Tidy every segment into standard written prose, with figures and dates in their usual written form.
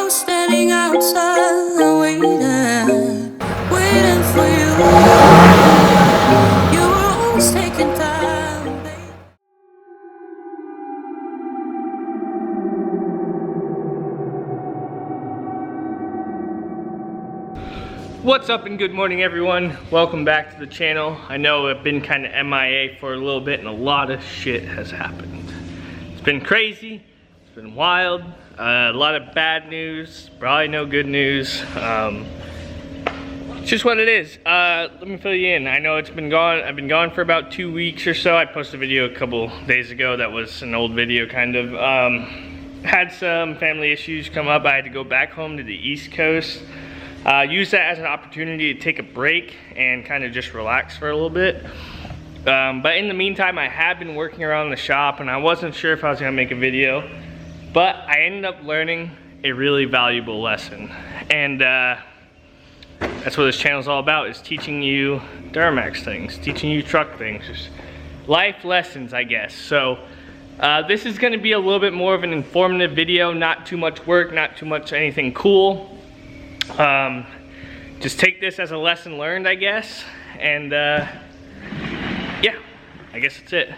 standing outside waiting for you. You were always taking time, baby. What's up and good morning everyone. Welcome back to the channel. I know I've been kind of MIA for a little bit and a lot of shit has happened. It's been crazy, it's been wild, a lot of bad news, probably no good news. It's just what it is. Let me fill you in. I know it's been gone, I've been gone for about 2 weeks or so. I posted a video a couple days ago that was an old video kind of. Had some family issues come up. I had to go back home to the East Coast. Use that as an opportunity to take a break and kind of just relax for a little bit. But in the meantime, I have been working around the shop and I wasn't sure if I was gonna make a video, but I ended up learning a really valuable lesson. And that's what this channel is all about, is teaching you Duramax things, teaching you truck things, just life lessons, I guess. So this is gonna be a little bit more of an informative video, not too much work, not too much anything cool. Just take this as a lesson learned, I guess, and yeah, I guess that's it.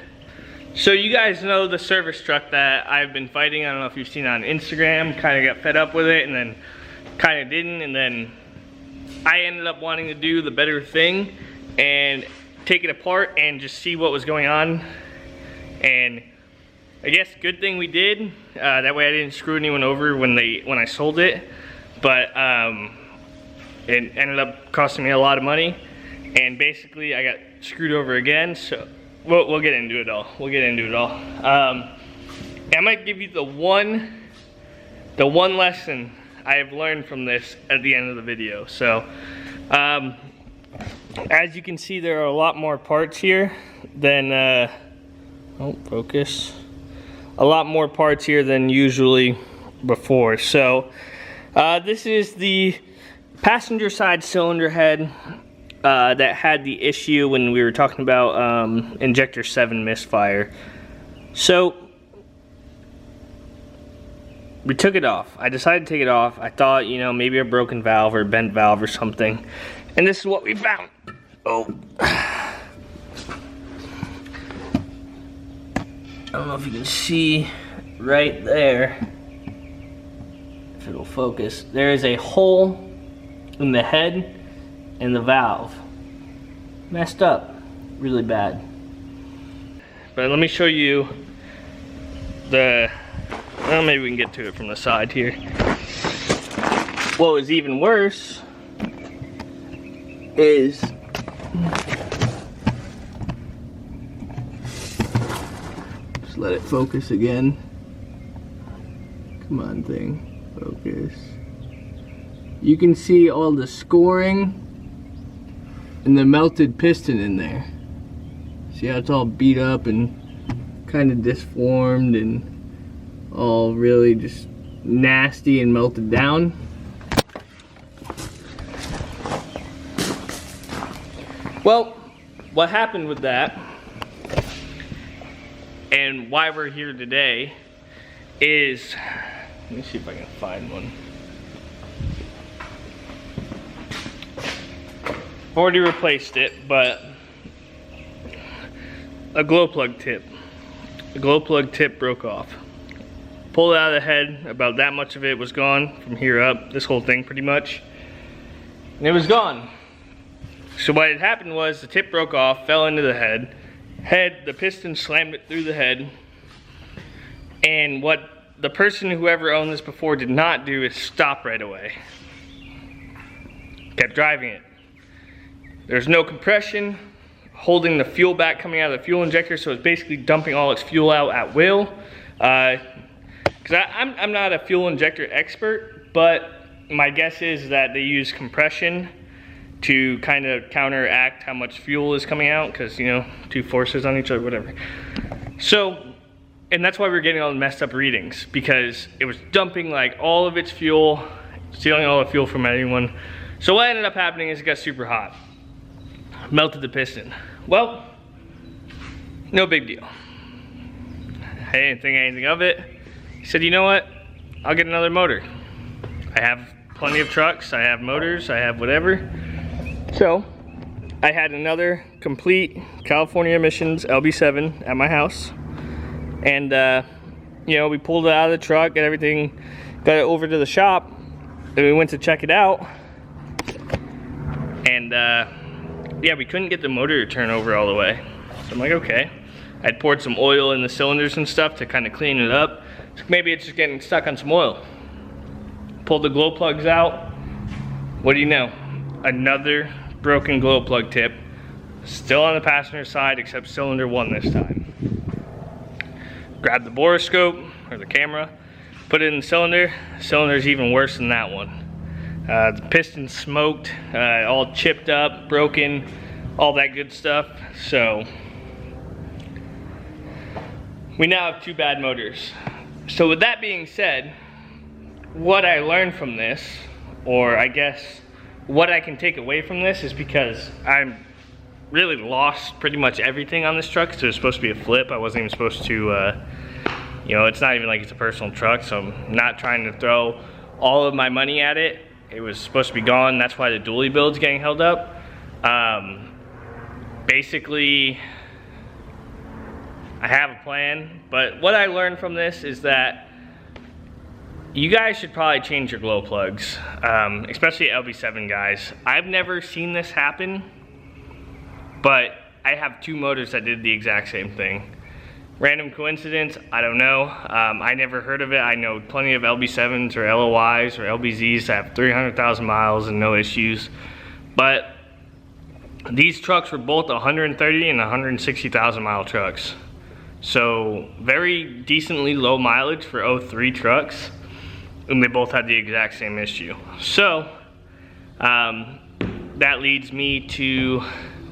So you guys know the service truck that I've been fighting. I don't know if you've seen it on Instagram. Kind of got fed up with it and then kind of didn't, and then I ended up wanting to do the better thing and take it apart and just see what was going on. And I guess good thing we did. That way I didn't screw anyone over when I sold it. But it ended up costing me a lot of money, and basically I got screwed over again. So we'll get into it all. We'll get into it all. I might give you the one lesson I have learned from this at the end of the video. So as you can see, there are a lot more parts here than focus. A lot more parts here than usually before. So this is the passenger side cylinder head that had the issue when we were talking about injector 7 misfire. So we took it off. I decided to take it off. I thought, you know, maybe a broken valve or a bent valve or something. And this is what we found. Oh. I don't know if you can see right there. If it'll focus. There is a hole in the head and the valve. Messed up really bad. But let me show you the, well, maybe we can get to it from the side here. What was even worse is just let it focus again. Come on, thing. Focus. You can see all the scoring and the melted piston in there. See how it's all beat up and kind of disformed and all really just nasty and melted down. Well, what happened with that and why we're here today is, let me see if I can find one. I've already replaced it, but a glow plug tip. The glow plug tip broke off. Pulled it out of the head, about that much of it was gone from here up, this whole thing pretty much. And it was gone. So what had happened was the tip broke off, fell into the head. The piston slammed it through the head. And what the person, whoever owned this before, did not do is stop right away. Kept driving it. There's no compression holding the fuel back coming out of the fuel injector, so it's basically dumping all its fuel out at will. Because I'm not a fuel injector expert, but my guess is that they use compression to kind of counteract how much fuel is coming out, because, you know, two forces on each other, whatever. So, and that's why we're getting all the messed up readings, because it was dumping like all of its fuel stealing all the fuel from anyone. So what ended up happening is it got super hot. Melted the piston. Well, no big deal. I didn't think anything of it. He said, you know what? I'll get another motor. I have plenty of trucks, I have motors, I have whatever. So, I had another complete California emissions LB7 at my house. And, you know, we pulled it out of the truck and everything, got it over to the shop. Then we went to check it out. And, yeah, we couldn't get the motor to turn over all the way. So I'm like, okay. I'd poured some oil in the cylinders and stuff to kind of clean it up. So maybe it's just getting stuck on some oil. Pulled the glow plugs out. What do you know? Another broken glow plug tip. Still on the passenger side, except cylinder 1 this time. Grabbed the borescope, or the camera, put it in the cylinder. Cylinder's even worse than that one. The piston smoked, all chipped up, broken, all that good stuff. So we now have 2 bad motors. So with that being said, what I learned from this, or I guess what I can take away from this, is because I'm really lost pretty much everything on this truck. So it was supposed to be a flip. I wasn't even supposed to, you know, it's not even like it's a personal truck, so I'm not trying to throw all of my money at it. It was supposed to be gone. That's why the dually build's getting held up. Basically, I have a plan, but what I learned from this is that you guys should probably change your glow plugs, especially LB7 guys. I've never seen this happen, but I have 2 motors that did the exact same thing. Random coincidence, I don't know. I never heard of it. I know plenty of LB7s or LOIs or LBZs that have 300,000 miles and no issues. But these trucks were both 130 and 160,000 mile trucks. So very decently low mileage for 03 trucks. And they both had the exact same issue. So that leads me to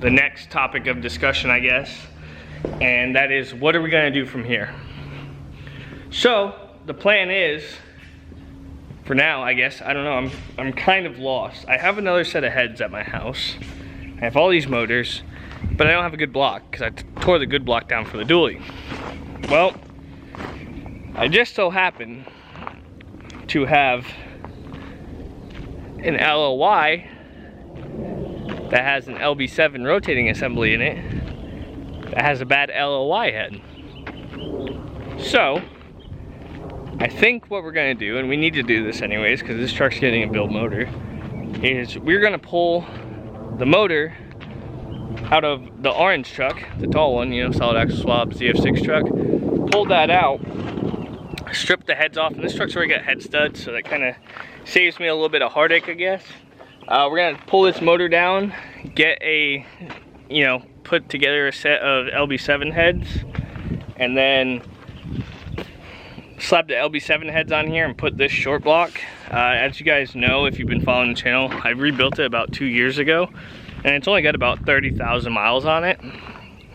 the next topic of discussion, I guess. And that is, what are we gonna do from here? So the plan is, for now, I guess, I don't know, I'm kind of lost. I have another set of heads at my house. I have all these motors, but I don't have a good block because I tore the good block down for the dually. Well, I just so happen to have an LOI that has an LB7 rotating assembly in it that has a bad LOI head. So I think what we're gonna do, and we need to do this anyways because this truck's getting a build motor, is we're gonna pull the motor out of the orange truck, the tall one, you know, solid axle swap, ZF6 truck. Pull that out, strip the heads off, and this truck's already got head studs, so that kind of saves me a little bit of heartache, I guess. We're gonna pull this motor down, get a, you know, put together a set of LB7 heads, and then slap the LB7 heads on here and put this short block. As you guys know, if you've been following the channel, I rebuilt it about 2 years ago, and it's only got about 30,000 miles on it.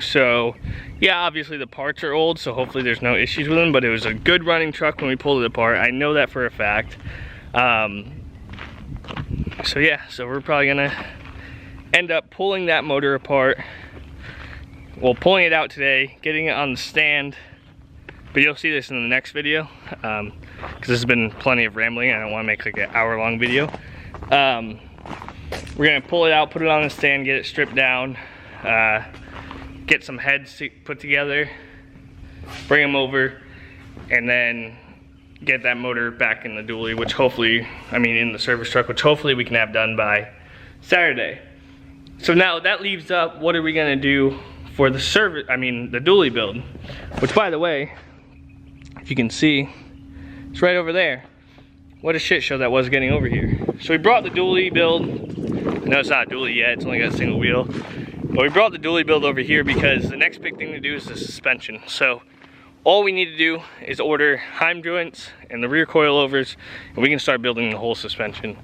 So yeah, obviously the parts are old, so hopefully there's no issues with them, but it was a good running truck when we pulled it apart. I know that for a fact. So yeah, so we're probably gonna end up pulling that motor apart. Well, pulling it out today, getting it on the stand, but you'll see this in the next video, because this has been plenty of rambling. I don't want to make like an hour-long video. We're gonna pull it out, put it on the stand, get it stripped down, get some heads put together, bring them over, and then get that motor back in the dually, which hopefully, I mean in the service truck, which hopefully we can have done by Saturday. So now that leaves up, what are we gonna do for the service, I mean the dually build, which by the way, if you can see, it's right over there. What a shit show that was getting over here. So we brought the dually build, I know it's not a dually yet, it's only got a single wheel, but we brought the dually build over here because the next big thing to do is the suspension. So all we need to do is order Heim joints and the rear coilovers, and we can start building the whole suspension.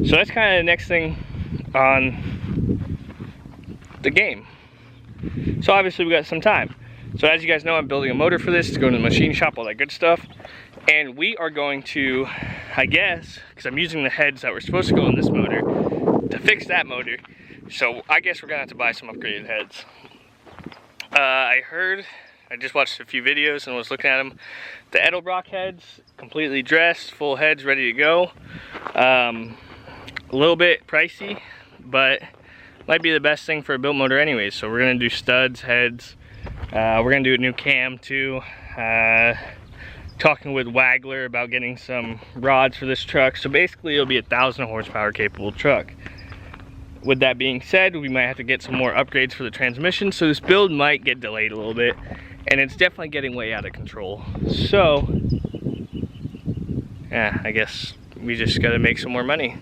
So that's kind of the next thing on the game. So obviously we got some time. So as you guys know, I'm building a motor for this to go to the machine shop, all that good stuff. And we are going to, I guess, because I'm using the heads that were supposed to go in this motor to fix that motor. So I guess we're gonna have to buy some upgraded heads. I just watched a few videos and was looking at them. The Edelbrock heads, completely dressed, full heads, ready to go. A little bit pricey, but might be the best thing for a built motor anyways. So we're gonna do studs, heads. We're gonna do a new cam too. Talking with Wagler about getting some rods for this truck. So basically it'll be a 1,000 horsepower capable truck. With that being said, we might have to get some more upgrades for the transmission. So this build might get delayed a little bit, and it's definitely getting way out of control. So yeah, I guess we just gotta make some more money.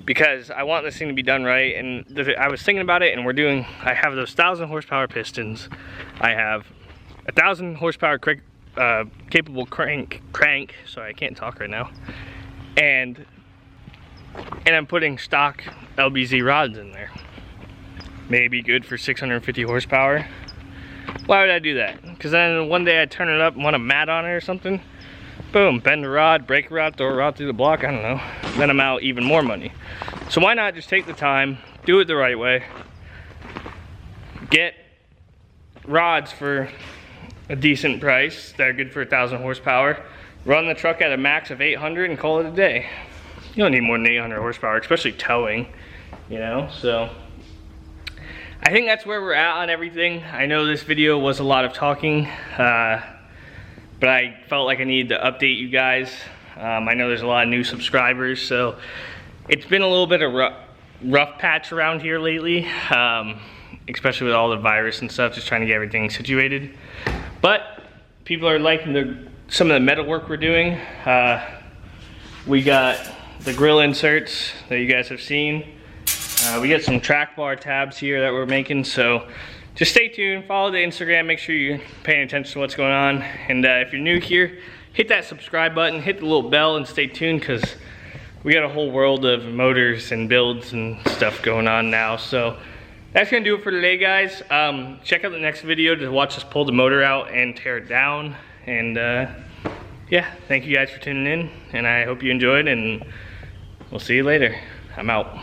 Because I want this thing to be done right, and I was thinking about it, and I have those 1,000 horsepower pistons. I have 1,000 horsepower capable crank, sorry, I can't talk right now. And I'm putting stock LBZ rods in there. Maybe good for 650 horsepower. Why would I do that? Because then one day I turn it up and want a mat on it or something. Boom, bend the rod, break a rod, throw a rod through the block, I don't know. Then I'm out even more money. So why not just take the time, do it the right way, get rods for a decent price that are good for 1,000 horsepower, run the truck at a max of 800 and call it a day. You don't need more than 800 horsepower, especially towing, you know, so. I think that's where we're at on everything. I know this video was a lot of talking, but I felt like I needed to update you guys. I know there's a lot of new subscribers, so it's been a little bit of rough patch around here lately, especially with all the virus and stuff, just trying to get everything situated. But people are liking some of the metal work we're doing. We got the grill inserts that you guys have seen. We got some track bar tabs here that we're making, so just stay tuned, follow the Instagram, make sure you're paying attention to what's going on. And if you're new here, hit that subscribe button, hit the little bell, and stay tuned, because we got a whole world of motors and builds and stuff going on now. So that's gonna do it for today, guys. Check out the next video to watch us pull the motor out and tear it down. And yeah, thank you guys for tuning in, and I hope you enjoyed, and we'll see you later. I'm out.